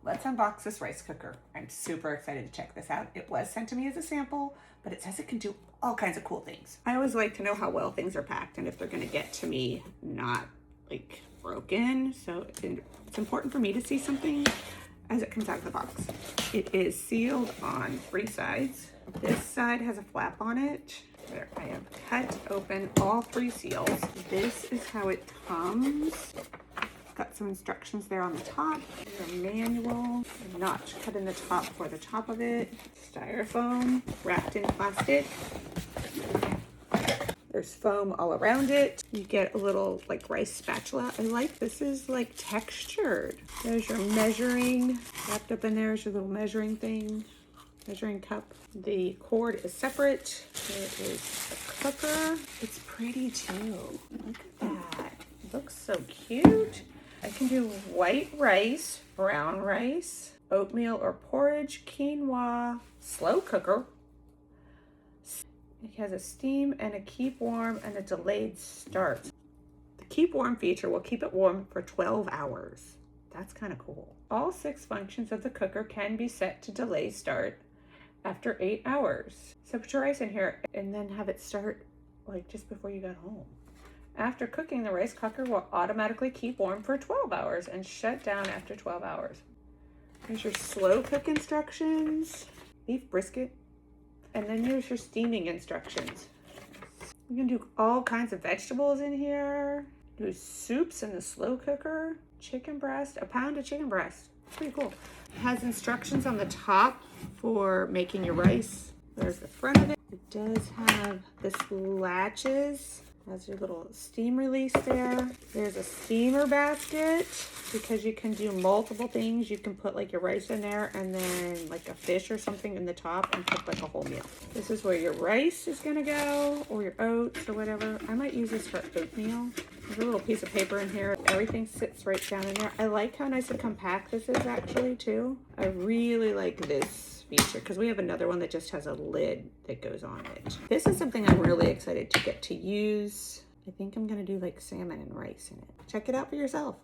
let's unbox this rice cooker. I'm super excited to check this out. It was sent to me as a sample, but it says it can do all kinds of cool things. I always like to know how well things are packed and if they're gonna get to me not like broken. So it's important for me to see something as it comes out of the box. It is sealed on 3 sides. This side has a flap on it. There, I have cut open all 3 seals. This is how it comes. Got some instructions there on the top. There's a manual, a notch cut in the top for the top of it. Styrofoam wrapped in plastic. There's foam all around it. You get a little like rice spatula. I like this is like textured. There's your measuring. Wrapped up in there is your little measuring thing. Measuring cup. The cord is separate. There is the cooker. It's pretty too. Look at that. It looks so cute. I can do white rice, brown rice, oatmeal or porridge, quinoa, slow cooker. It has a steam and a keep warm and a delayed start. The keep warm feature will keep it warm for 12 hours. That's kind of cool. All 6 functions of the cooker can be set to delay start after 8 hours. So put your rice in here and then have it start like just before you got home. After cooking, the rice cooker will automatically keep warm for 12 hours and shut down after 12 hours. Here's your slow cook instructions, beef brisket, and then here's your steaming instructions. You can do all kinds of vegetables in here. Do soups in the slow cooker, chicken breast, a pound of chicken breast. Pretty cool. It has instructions on the top for making your rice. There's the front of it. It does have this latches. Has your little steam release there. There's a steamer basket because you can do multiple things. You can put like your rice in there and then like a fish or something in the top and cook like a whole meal. This is where your rice is gonna go or your oats or whatever. I might use this for oatmeal. There's a little piece of paper in here. Everything sits right down in there. I like how nice and compact this is actually too. I really like this feature because we have another one that just has a lid that goes on it. This is something I'm really excited to get to use. I think I'm gonna do like salmon and rice in it. Check it out for yourself.